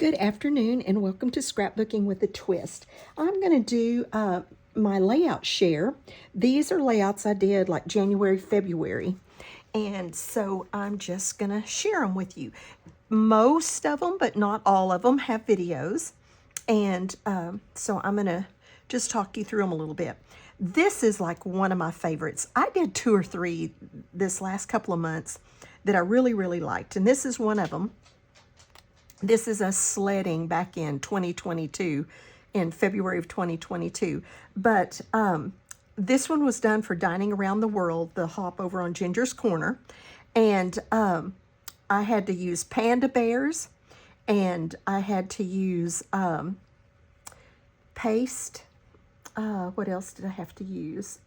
Good afternoon and welcome to Scrapbooking with a Twist. I'm going to do my layout share. These are layouts I did like January, February, and so I'm just going to share them with you. Most of them, but not all of them, have videos, and so I'm going to just talk you through them a little bit. This is like one of my favorites. I did 2 or 3 this last couple of months that I really liked, and this is one of them. This is us sledding back in 2022, in February of 2022. But this one was done for Dining Around the World, the hop over on Ginger's Corner. And I had to use panda bears, and I had to use paste. What else did I have to use?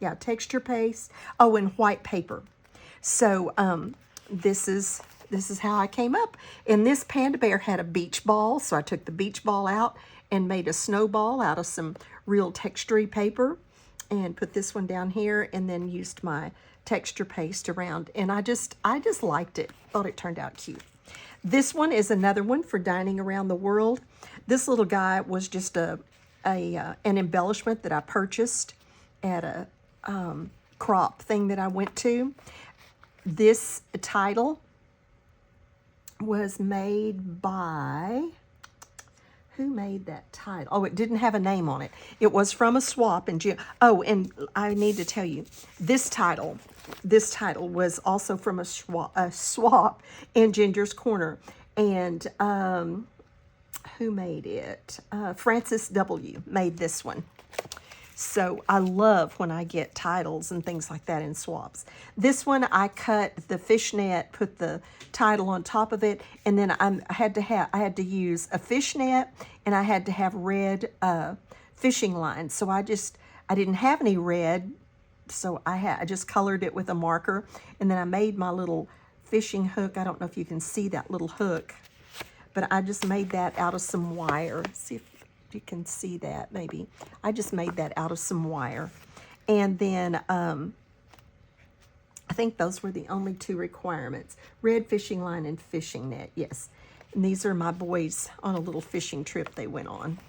Yeah, texture paste. Oh, and white paper. So this is how I came up. And this panda bear had a beach ball, so I took the beach ball out and made a snowball out of some real textury paper and put this one down here and then used my texture paste around. And I just liked it. Thought it turned out cute. This one is another one for Dining Around the World. This little guy was just an embellishment that I purchased at a crop thing that I went to. This title was made by, who made that title? Oh, it didn't have a name on it. It was from a swap in June. Oh, and I need to tell you, this title was also from a swap in Ginger's Corner. And who made it? Francis W. made this one. So I love when I get titles and things like that in swaps. This one I cut the fishnet, put the title on top of it, and then I had to use a fishnet, and I had to have red fishing lines. So I didn't have any red, so I just colored it with a marker, and then I made my little fishing hook. I don't know if you can see that little hook, but I just made that out of some wire. See if you can see that maybe. I just made that out of some wire. And then I think those were the only 2 requirements. Red fishing line and fishing net, yes. And these are my boys on a little fishing trip they went on.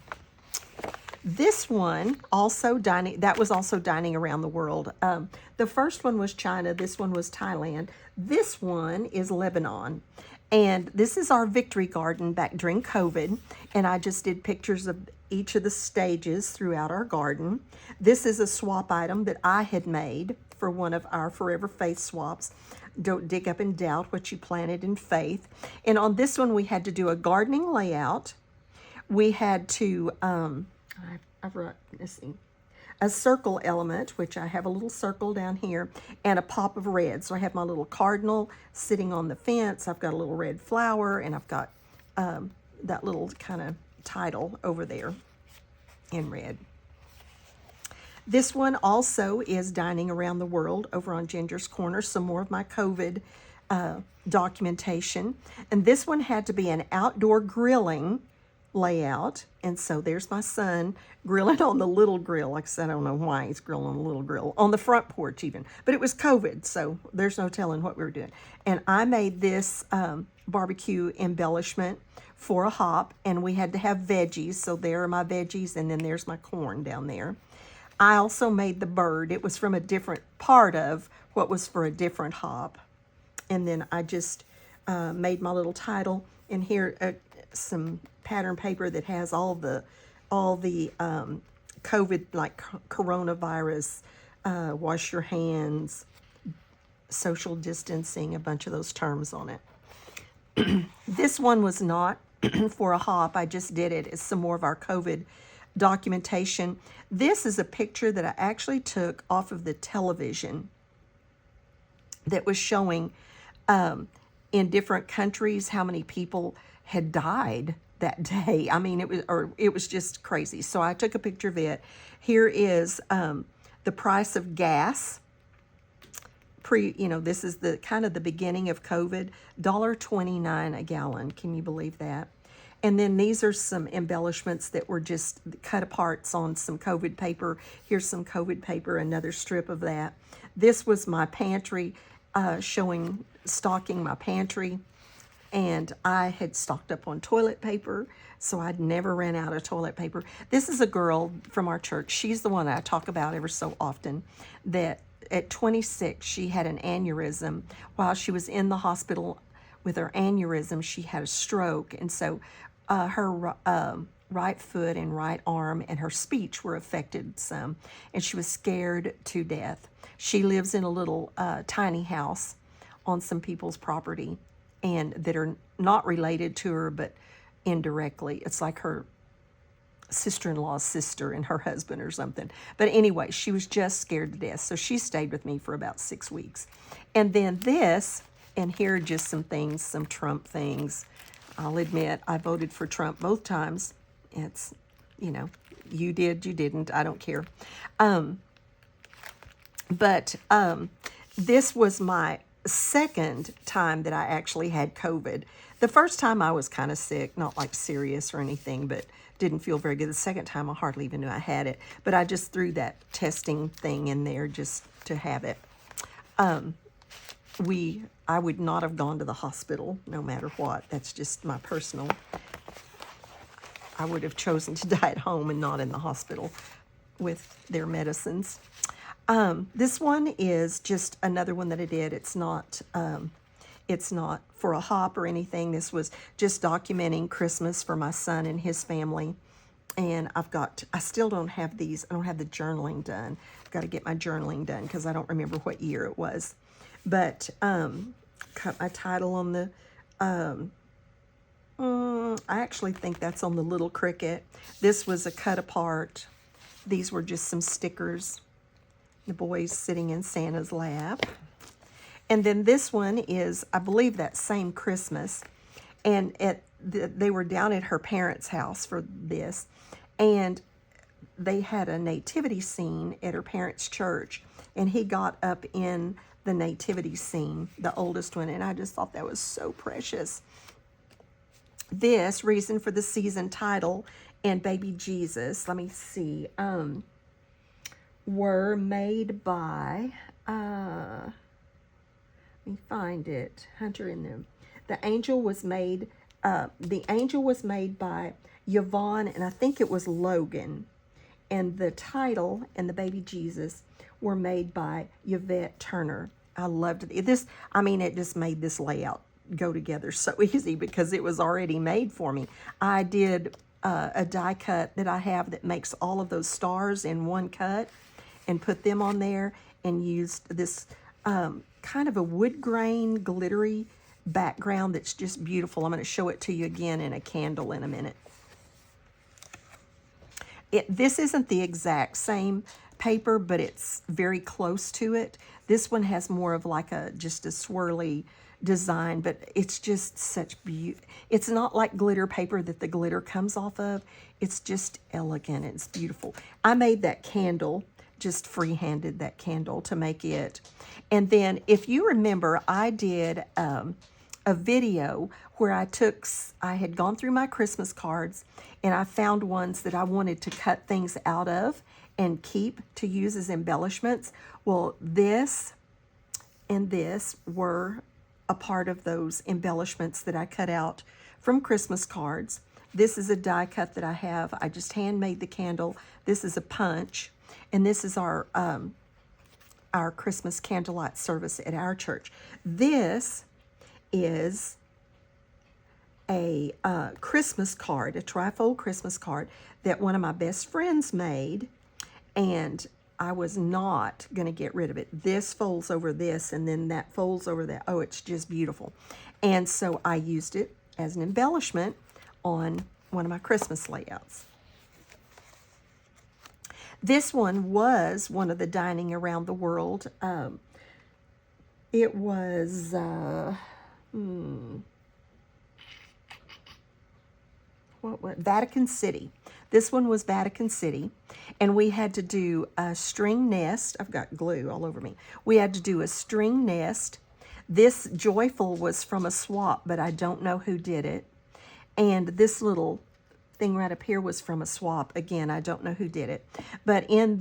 This one, that was also Dining Around the World. The first one was China. This one was Thailand. This one is Lebanon. And this is our victory garden back during COVID. And I just did pictures of each of the stages throughout our garden. This is a swap item that I had made for one of our Forever Faith swaps. Don't dig up and doubt what you planted in faith. And on this one, we had to do a gardening layout. We had to, I've wrote, let's see, a circle element, which I have a little circle down here, and a pop of red. So I have my little cardinal sitting on the fence. I've got a little red flower, and I've got that little kind of title over there in red. This one also is Dining Around the World over on Ginger's Corner. Some more of my COVID documentation. And this one had to be an outdoor grilling layout, and so there's my son grilling on the little grill. Like I said, I don't know why he's grilling on the little grill on the front porch even, but it was COVID, so there's no telling what we were doing. And I made this barbecue embellishment for a hop, and we had to have veggies, so there are my veggies, and then there's my corn down there. I also made the bird. It was from a different part of what was for a different hop, and then I just made my little title. And here some pattern paper that has all the COVID, like coronavirus, wash your hands, social distancing, a bunch of those terms on it. This one was not for a hop. I just did it as some more of our COVID documentation. This is a picture that I actually took off of the television that was showing in different countries how many people had died that day. I mean, it was just crazy. So I took a picture of it. Here is the price of gas. This is the kind of the beginning of COVID. $1.29 a gallon. Can you believe that? And then these are some embellishments that were just cut aparts on some COVID paper. Here's some COVID paper, another strip of that. This was my pantry, stocking my pantry. And I had stocked up on toilet paper, so I'd never ran out of toilet paper. This is a girl from our church. She's the one I talk about ever so often, that at 26, she had an aneurysm. While she was in the hospital with her aneurysm, she had a stroke. And so her right foot and right arm and her speech were affected some. And she was scared to death. She lives in a little tiny house on some people's property, and that are not related to her, but indirectly. It's like her sister-in-law's sister and her husband or something. But anyway, she was just scared to death. So she stayed with me for about 6 weeks. And then this, and here are just some things, some Trump things. I'll admit, I voted for Trump both times. It's, you know, you did, you didn't, I don't care. But this was my second time that I actually had COVID. The first time I was kind of sick, not like serious or anything, but didn't feel very good. The second time I hardly even knew I had it, but I just threw that testing thing in there just to have it. I would not have gone to the hospital no matter what. That's just my personal. I would have chosen to die at home and not in the hospital with their medicines. This one is just another one that I did. It's not for a hop or anything. This was just documenting Christmas for my son and his family. And I still don't have these. I don't have the journaling done. I've got to get my journaling done because I don't remember what year it was. But cut my title on the, I actually think that's on the Little Cricket. This was a cut apart. These were just some stickers. The boys sitting in Santa's lap. And then this one is, I believe, that same Christmas. And they were down at her parents' house for this. And they had a nativity scene at her parents' church. And he got up in the nativity scene, the oldest one. And I just thought that was so precious. This, Reason for the Season title, and Baby Jesus, let me see, were made by, let me find it, Hunter in them. The angel was made by Yvonne, and I think it was Logan. And the title and the Baby Jesus were made by Yvette Turner. I loved this. I mean, it just made this layout go together so easy because it was already made for me. I did a die cut that I have that makes all of those stars in one cut and put them on there, and used this kind of a wood grain glittery background that's just beautiful. I'm going to show it to you again in a candle in a minute. This isn't the exact same paper, but it's very close to it. This one has more of like just a swirly design, but it's just such beauty. It's not like glitter paper that the glitter comes off of. It's just elegant. It's beautiful. I made that candle, just free-handed that candle to make it. And then if you remember, I did a video where I had gone through my Christmas cards and I found ones that I wanted to cut things out of and keep to use as embellishments. Well, this and this were a part of those embellishments that I cut out from Christmas cards. This is a die cut that I have. I just handmade the candle. This is a punch, and this is our Christmas candlelight service at our church. This is a Christmas card, a trifold Christmas card that one of my best friends made, and I was not going to get rid of it. This folds over this, and then that folds over that. Oh, it's just beautiful. And so I used it as an embellishment on one of my Christmas layouts. This one was one of the Dining Around the World. It was, Vatican City. This one was Vatican City, and we had to do a string nest. I've got glue all over me. We had to do a string nest. This joyful was from a swap, but I don't know who did it. And this little thing right up here was from a swap. Again, I don't know who did it. But in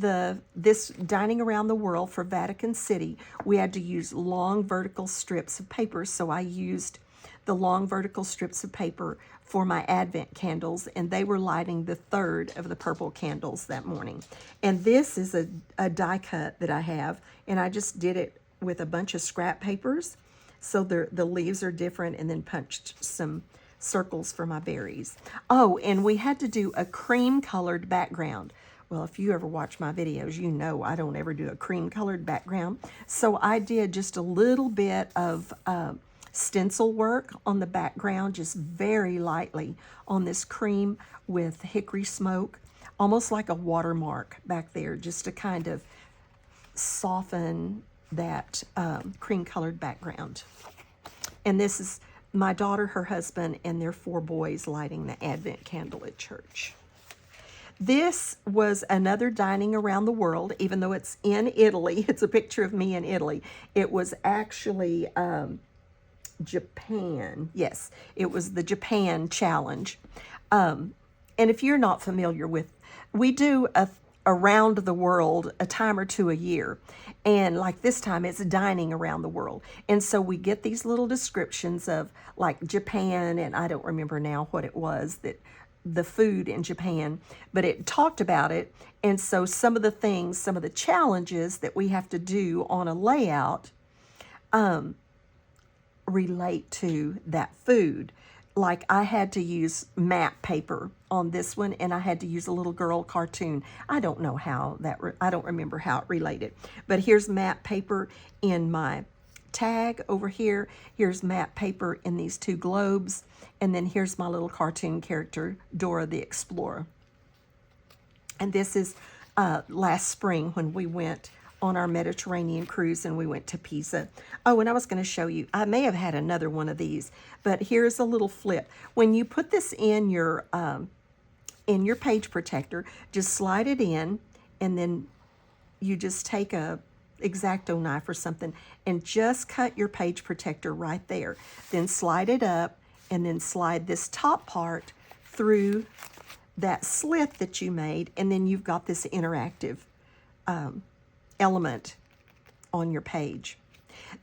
this Dining Around the World for Vatican City, we had to use long vertical strips of paper, so I used the long vertical strips of paper for my Advent candles, and they were lighting the third of the purple candles that morning. And this is a die cut that I have, and I just did it with a bunch of scrap papers. So the leaves are different, and then punched some circles for my berries. Oh, and we had to do a cream colored background. Well, if you ever watch my videos, you know I don't ever do a cream colored background. So I did just a little bit of stencil work on the background, just very lightly on this cream with hickory smoke, almost like a watermark back there, just to kind of soften that cream colored background. And this is my daughter, her husband, and their 4 boys lighting the Advent candle at church. This was another dining around the world, even though it's in Italy. It's a picture of me in Italy. It was actually Japan. Yes, it was the Japan challenge. And if you're not familiar with, we do around the world a time or two a year. And like this time, it's dining around the world. And so we get these little descriptions of like Japan, and I don't remember now what it was, that the food in Japan, but it talked about it. And so some of the things, some of the challenges that we have to do on a layout relate to that food. Like I had to use map paper on this one, and I had to use a little girl cartoon. I don't know how that, I don't remember how it related. But here's map paper in my tag over here. Here's map paper in these 2 globes. And then here's my little cartoon character, Dora the Explorer. And this is last spring when we went on our Mediterranean cruise and we went to Pisa. Oh, and I was going to show you, I may have had another one of these, but here's a little flip. When you put this in your page protector, just slide it in, and then you just take a X-Acto knife or something and just cut your page protector right there. Then slide it up, and then slide this top part through that slit that you made, and then you've got this interactive element on your page.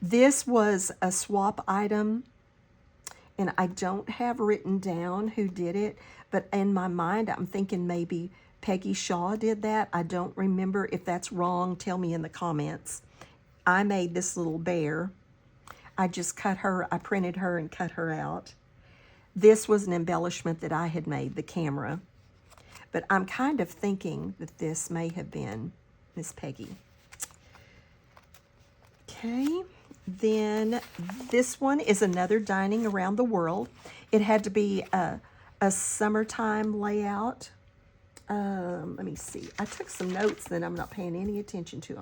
This was a swap item, and I don't have written down who did it, but in my mind I'm thinking maybe Peggy Shaw did that. I don't remember. If that's wrong, tell me in the comments. I made this little bear. I just cut her, I printed her and cut her out. This was an embellishment that I had made, the camera. But I'm kind of thinking that this may have been Miss Peggy. Okay, then this one is another dining around the world. It had to be a summertime layout. Let me see. I took some notes, then I'm not paying any attention to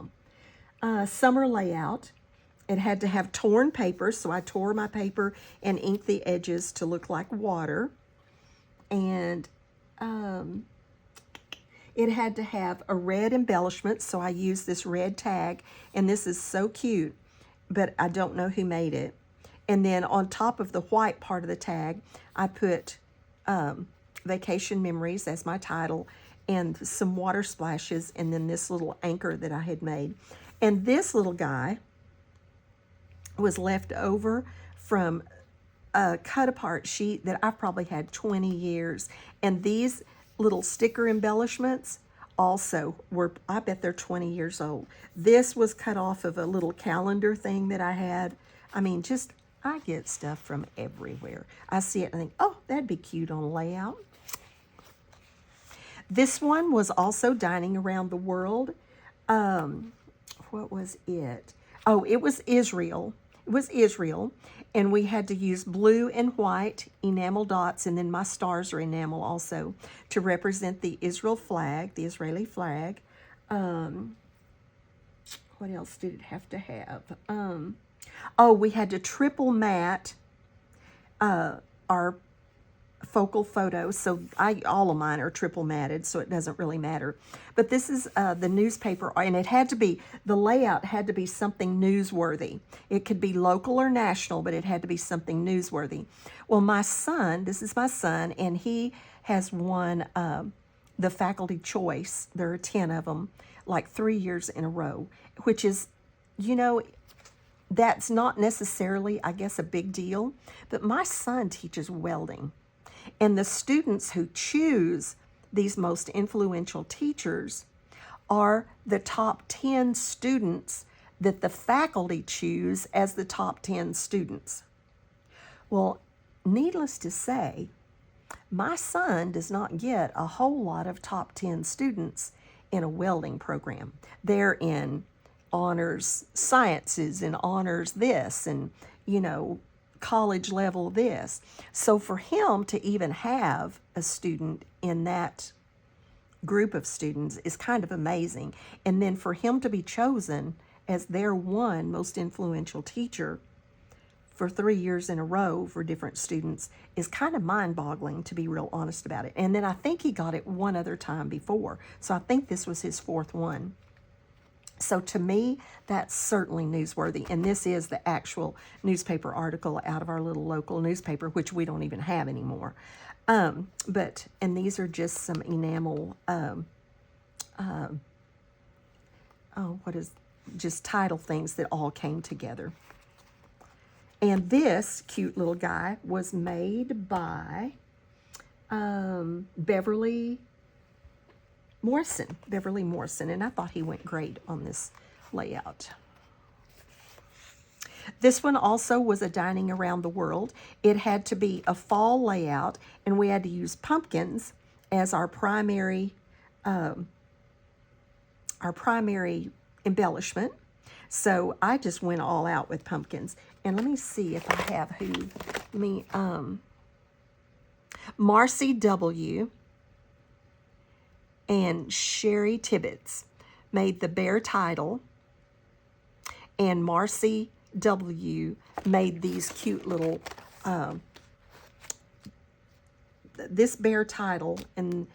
them. Summer layout. It had to have torn paper, so I tore my paper and inked the edges to look like water. And it had to have a red embellishment, so I used this red tag, and this is so cute, but I don't know who made it. And then on top of the white part of the tag, I put Vacation Memories as my title, and some water splashes, and then this little anchor that I had made. And this little guy was left over from a cut apart sheet that I've probably had 20 years. And these little sticker embellishments also were, I bet they're 20 years old. This was cut off of a little calendar thing that I had. I mean, just, I get stuff from everywhere. I see it and I think, oh, that'd be cute on a layout. This one was also dining around the world. What was it? Oh, it was Israel. It was Israel, and we had to use blue and white enamel dots, and then my stars are enamel also, to represent the Israel flag, the Israeli flag. What else did it have to have? Oh, we had to triple mat our focal photos. So all of mine are triple matted, so it doesn't really matter. But this is the newspaper, and it had to be, the layout had to be something newsworthy. It could be local or national, but it had to be something newsworthy. Well, my son, this is my son, and he has won the faculty choice. There are 10 of them, like 3 years in a row, which is, you know, that's not necessarily, I guess, a big deal, but my son teaches welding. And the students who choose these most influential teachers are the top 10 students that the faculty choose as the top 10 students. Well, needless to say, my son does not get a whole lot of top 10 students in a welding program. They're in honors sciences and honors this and, college level this. So for him to even have a student in that group of students is kind of amazing. And then for him to be chosen as their one most influential teacher for 3 years in a row for different students is kind of mind-boggling, to be real honest about it. And then I think he got it one other time before. So I think this was his fourth one. So to me, that's certainly newsworthy. And this is the actual newspaper article out of our little local newspaper, which we don't even have anymore. And these are just some enamel, just title things that all came together. And this cute little guy was made by Beverly Morrison, and I thought he went great on this layout. This one also was a dining around the world. It had to be a fall layout, and we had to use pumpkins as our primary embellishment. So I just went all out with pumpkins. And let me see if I have Marcy W. and Sherry Tibbetts made the bear title, and Marcy W. made these cute little, this bear title, and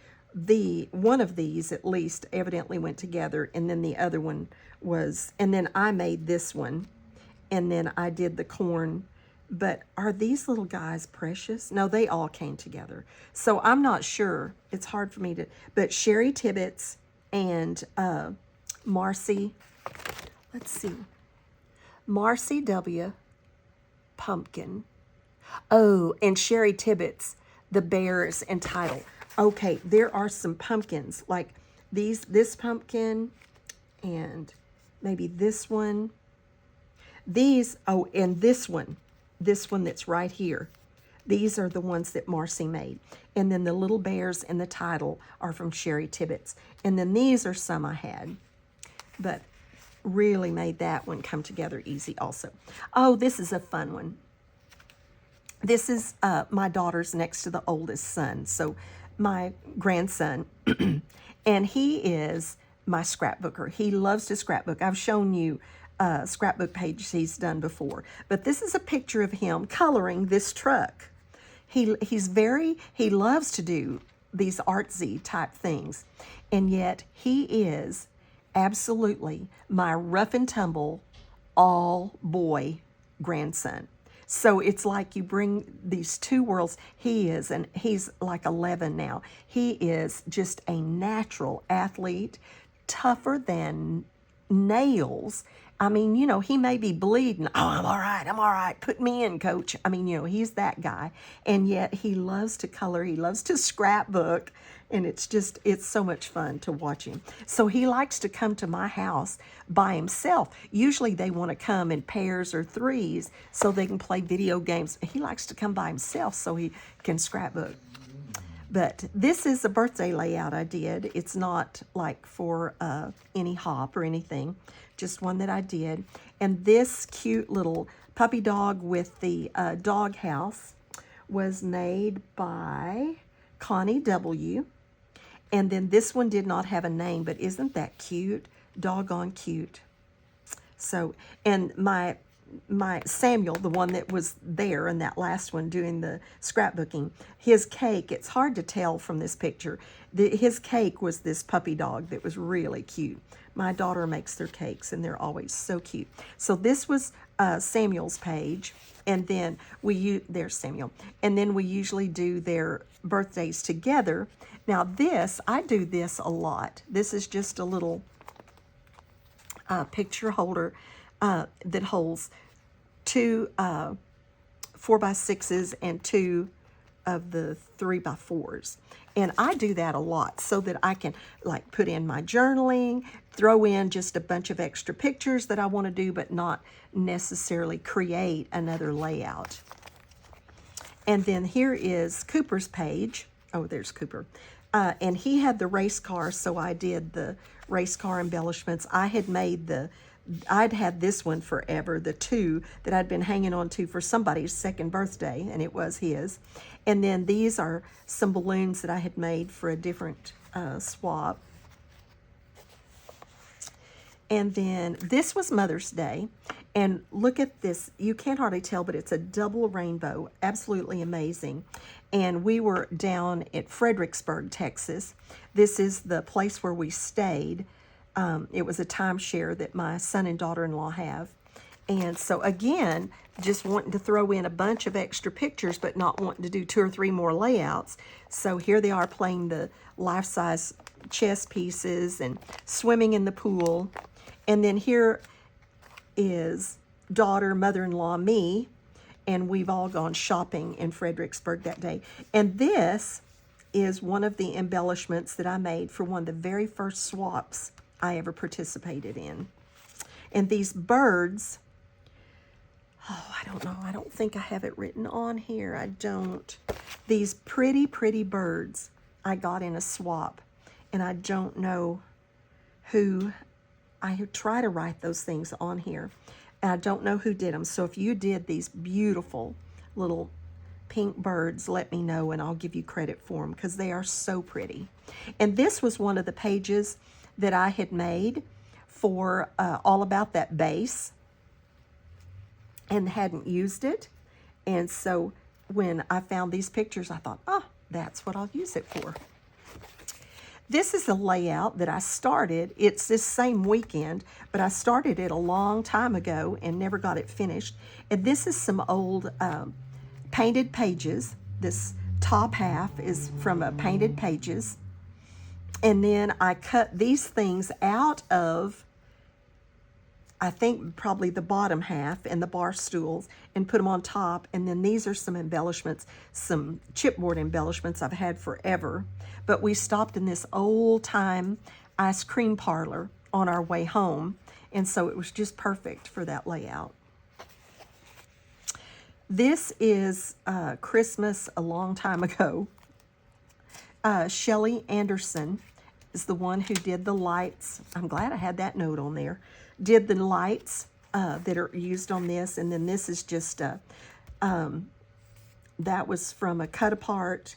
one of these at least evidently went together, and then the other one was, and then I made this one, and then I did the corn. But are these little guys precious? No, they all came together. So I'm not sure. It's hard for me to, but Sherry Tibbetts and Marcy, let's see, Marcy W. Pumpkin. Oh, and Sherry Tibbetts, the bears and title. Okay, there are some pumpkins, like this pumpkin, and maybe this one. And this one that's right here. These are the ones that Marcy made. And then the little bears and the title are from Sherry Tibbetts. And then these are some I had, but really made that one come together easy also. Oh, this is a fun one. This is my daughter's next to the oldest son, so my grandson, and he is my scrapbooker. He loves to scrapbook. I've shown you scrapbook pages he's done before, but this is a picture of him coloring this truck. He loves to do these artsy type things, and yet he is absolutely my rough and tumble all boy grandson. So it's like you bring these two worlds. He's like 11 now. He is just a natural athlete, tougher than nails. I mean, he may be bleeding. Oh, I'm all right. Put me in, coach. I mean, he's that guy. And yet he loves to color. He loves to scrapbook. And it's so much fun to watch him. So he likes to come to my house by himself. Usually they want to come in pairs or threes so they can play video games. He likes to come by himself so he can scrapbook. But this is a birthday layout I did. It's not like for any hop or anything, just one that I did. And this cute little puppy dog with the dog house was made by Connie W. And then this one did not have a name, but isn't that cute? Doggone cute. So, and my Samuel, the one that was there in that last one doing the scrapbooking, his cake, it's hard to tell from this picture, his cake was this puppy dog that was really cute. My daughter makes their cakes and they're always so cute. So this was Samuel's page, and then there's Samuel, and then we usually do their birthdays together. Now this, I do this a lot. This is just a little picture holder that holds 2 4x6s and 2 of the 3x4s. And I do that a lot so that I can like put in my journaling, throw in just a bunch of extra pictures that I want to do, but not necessarily create another layout. And then here is Cooper's page. Oh, there's Cooper. And he had the race car, so I did the race car embellishments. I'd had this one forever, the 2 that I'd been hanging on to for somebody's 2nd birthday, and it was his. And then these are some balloons that I had made for a different swap. And then this was Mother's Day. And look at this. You can't hardly tell, but it's a double rainbow. Absolutely amazing. And we were down at Fredericksburg, Texas. This is the place where we stayed. It was a timeshare that my son and daughter-in-law have. And so again, just wanting to throw in a bunch of extra pictures, but not wanting to do 2 or 3 more layouts. So here they are playing the life-size chess pieces and swimming in the pool. And then here is daughter, mother-in-law, me, and we've all gone shopping in Fredericksburg that day. And this is one of the embellishments that I made for one of the very first swaps I ever participated in. And these birds, oh, I don't know. I don't think I have it written on here. I don't. These pretty, pretty birds I got in a swap. And I don't know who. I try to write those things on here. And I don't know who did them. So if you did these beautiful little pink birds, let me know and I'll give you credit for them because they are so pretty. And this was one of the pages that I had made for all about that base and hadn't used it. And so when I found these pictures, I thought, oh, that's what I'll use it for. This is a layout that I started. It's this same weekend, but I started it a long time ago and never got it finished. And this is some old painted pages. This top half is from painted pages. And then I cut these things out of, I think probably the bottom half and the bar stools and put them on top. And then these are some embellishments, some chipboard embellishments I've had forever. But we stopped in this old time ice cream parlor on our way home. And so it was just perfect for that layout. This is Christmas a long time ago. Shelly Anderson is the one who did the lights. I'm glad I had that note on there. Did the lights that are used on this. And then this is just, that was from a cut apart.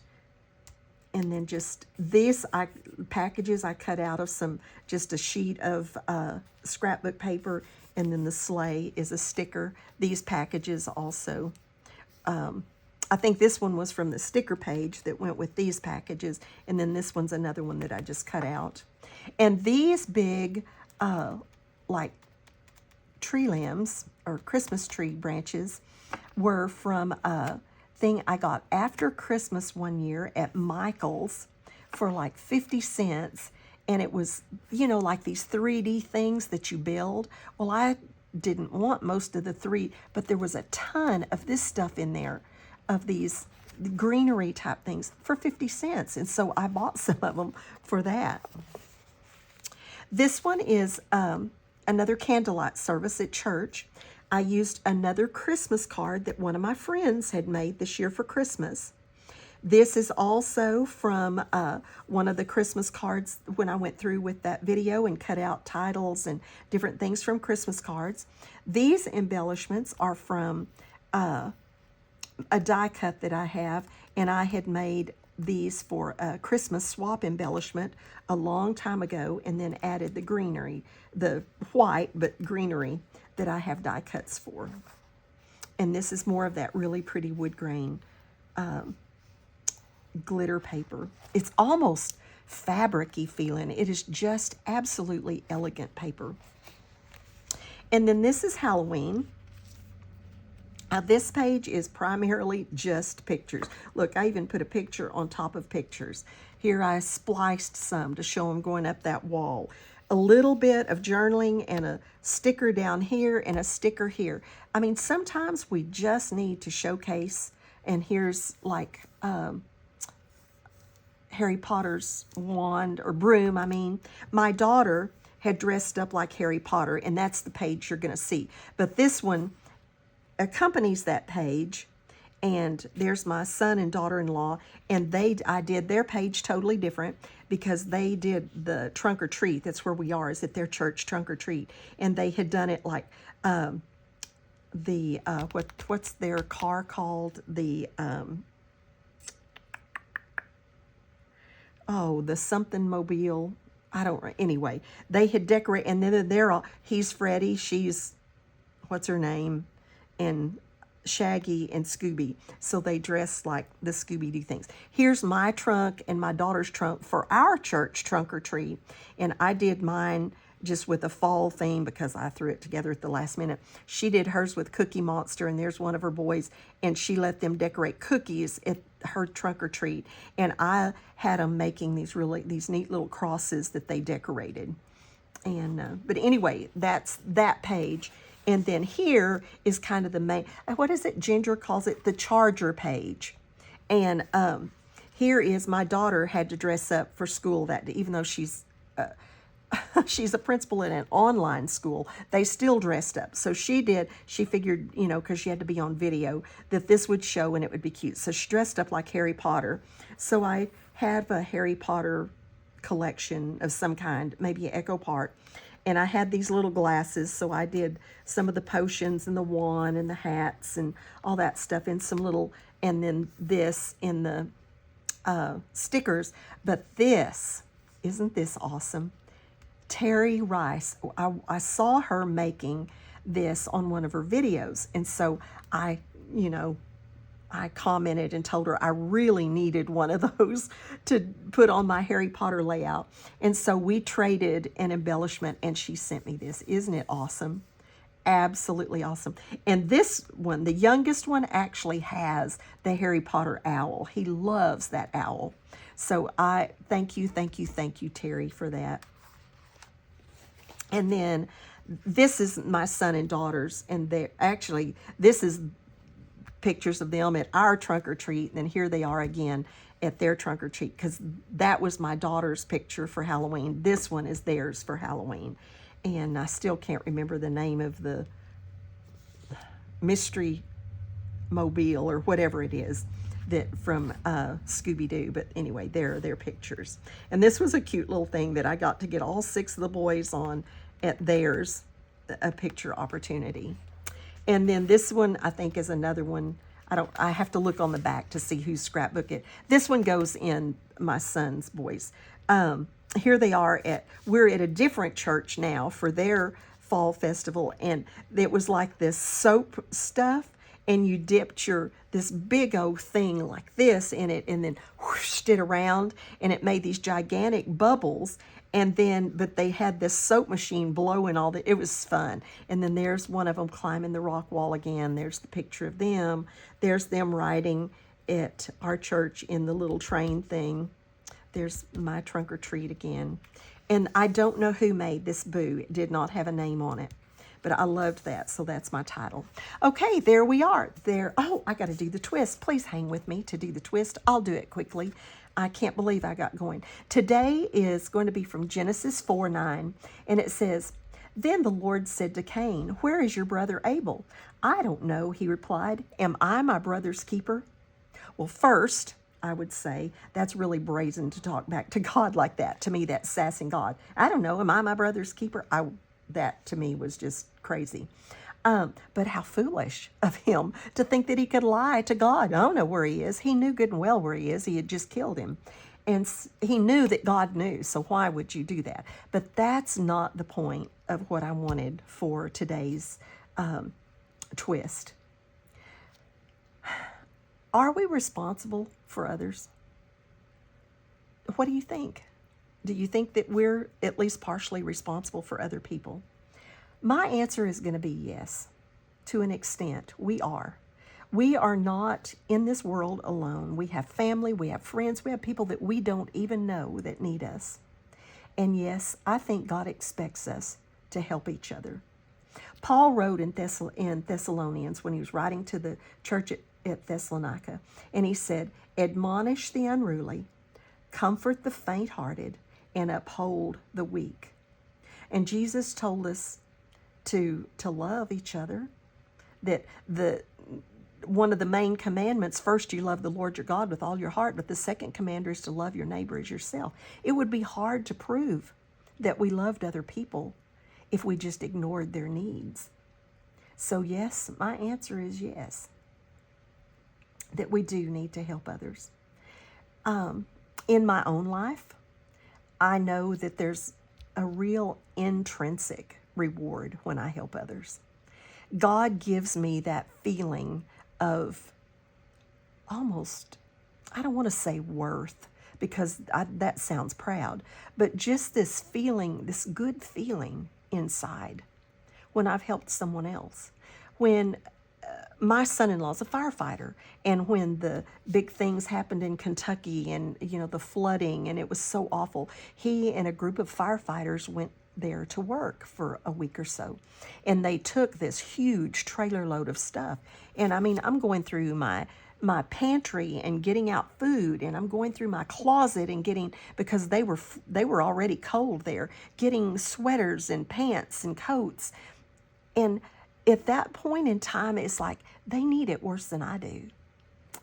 And then just these packages I cut out of just a sheet of scrapbook paper. And then the sleigh is a sticker. These packages also. I think this one was from the sticker page that went with these packages. And then this one's another one that I just cut out. And these big, like tree limbs or Christmas tree branches were from a thing I got after Christmas one year at Michael's for like 50 cents. And it was, you know, like these 3D things that you build. Well, I didn't want most of the 3, but there was a ton of this stuff in there, of these greenery type things for 50 cents. And so I bought some of them for that. This one is another candlelight service at church. I used another Christmas card that one of my friends had made this year for Christmas. This is also from one of the Christmas cards when I went through with that video and cut out titles and different things from Christmas cards. These embellishments are from a die cut that I have, and I had made these for a Christmas swap embellishment a long time ago and then added the greenery, the white but greenery that I have die cuts for. And this is more of that really pretty wood grain glitter paper. It's almost fabric-y feeling. It is just absolutely elegant paper. And then this is Halloween. Now this page is primarily just pictures. Look, I even put a picture on top of pictures. Here I spliced some to show them going up that wall. a little bit of journaling and a sticker down here and a sticker here. I mean, sometimes we just need to showcase, and here's like Harry Potter's wand or broom, I mean. My daughter had dressed up like Harry Potter, and that's the page you're going to see. But this one accompanies that page, and there's my son and daughter-in-law, and I did their page totally different because they did the trunk or treat. That's where we are, is at their church trunk or treat, and they had done it like what's their car called, the the something mobile. I don't, anyway, they had decorated, and then they're all, he's Freddie, she's, what's her name, and Shaggy and Scooby. So they dress like the Scooby-Doo things. Here's my trunk and my daughter's trunk for our church trunk or treat. And I did mine just with a fall theme because I threw it together at the last minute. She did hers with Cookie Monster, and there's one of her boys, and she let them decorate cookies at her trunk or treat. And I had them making these neat little crosses that they decorated. And but anyway, that's that page. And then here is kind of the main, what is it? Ginger calls it the charger page. And here is, my daughter had to dress up for school that day, even though she's she's a principal in an online school. They still dressed up. So she figured, because she had to be on video, that this would show and it would be cute. So she dressed up like Harry Potter. So I have a Harry Potter collection of some kind, maybe an Echo Park. And I had these little glasses, so I did some of the potions and the wand and the hats and all that stuff in some little, and then this in the stickers. But this, isn't this awesome? Terry Rice, I saw her making this on one of her videos, and so I commented and told her I really needed one of those to put on my Harry Potter layout. And so we traded an embellishment, and she sent me this. Isn't it awesome? Absolutely awesome. And this one, the youngest one, actually has the Harry Potter owl. He loves that owl. So I thank you, Terry, for that. And then this is my son and daughters, and this is pictures of them at our trunk or treat, and then here they are again at their trunk or treat, because that was my daughter's picture for Halloween. This one is theirs for Halloween, and I still can't remember the name of the mystery mobile or whatever it is that from Scooby-Doo. But anyway, there are their pictures, and this was a cute little thing that I got to get all 6 of the boys on at theirs, a picture opportunity. And then this one, I think, is another one. I have to look on the back to see whose scrapbook it. This one goes in my son's boys. Here they are we're at a different church now for their fall festival, and it was like this soap stuff, and you dipped this big old thing like this in it, and then whooshed it around, and it made these gigantic bubbles. And then, but they had this soap machine blowing all that. It was fun. And then there's one of them climbing the rock wall again. There's the picture of them. There's them riding at our church in the little train thing. There's my trunk or treat again. And I don't know who made this boo. It did not have a name on it. But I loved that, so that's my title. Okay, there we are. Oh, I got to do the twist. Please hang with me to do the twist. I'll do it quickly. I can't believe I got going. Today is going to be from Genesis 4:9, and it says, "Then the Lord said to Cain, 'Where is your brother Abel?' 'I don't know,' he replied. 'Am I my brother's keeper?'" Well, first, I would say that's really brazen to talk back to God like that. To me, that's sassing God. I don't know. Am I my brother's keeper? That to me was just crazy. But how foolish of him to think that he could lie to God. I don't know where he is. He knew good and well where he is. He had just killed him. And he knew that God knew, so why would you do that? But that's not the point of what I wanted for today's twist. Are we responsible for others? What do you think? Do you think that we're at least partially responsible for other people? My answer is going to be yes. To an extent, we are. We are not in this world alone. We have family, we have friends, we have people that we don't even know that need us. And yes, I think God expects us to help each other. Paul wrote in Thessalonians when he was writing to the church at Thessalonica, and he said, admonish the unruly, comfort the faint-hearted, and uphold the weak. And Jesus told us to love each other, that one of the main commandments, first you love the Lord your God with all your heart, but the second commander is to love your neighbor as yourself. It would be hard to prove that we loved other people if we just ignored their needs. So yes, my answer is yes, that we do need to help others. In my own life, I know that there's a real intrinsic reward when I help others. God gives me that feeling of almost, I don't want to say worth, because that sounds proud, but just this feeling, this good feeling inside when I've helped someone else. When my son-in-law's a firefighter, and when the big things happened in Kentucky and, the flooding, and it was so awful, he and a group of firefighters went there to work for a week or so. And they took this huge trailer load of stuff. And I mean, I'm going through my pantry and getting out food, and I'm going through my closet and getting, because they were already cold there, getting sweaters and pants and coats. And at that point in time, it's like they need it worse than I do.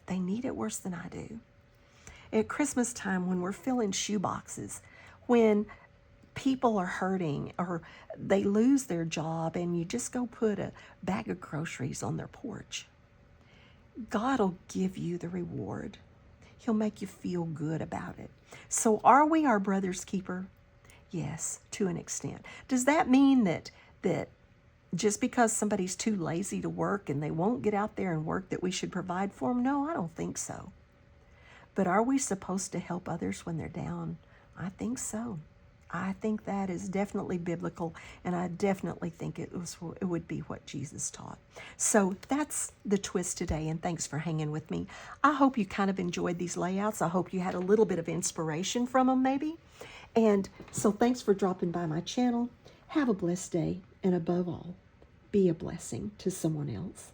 They need it worse than I do. At Christmas time, when we're filling shoe boxes, when people are hurting or they lose their job, and you just go put a bag of groceries on their porch, God will give you the reward. He'll make you feel good about it. So are we our brother's keeper? Yes, to an extent. Does that mean that just because somebody's too lazy to work and they won't get out there and work, that we should provide for them? No, I don't think so. But are we supposed to help others when they're down? I think so. I think that is definitely biblical, and I definitely think it would be what Jesus taught. So that's the twist today, and thanks for hanging with me. I hope you kind of enjoyed these layouts. I hope you had a little bit of inspiration from them maybe. And so thanks for dropping by my channel. Have a blessed day, and above all, be a blessing to someone else.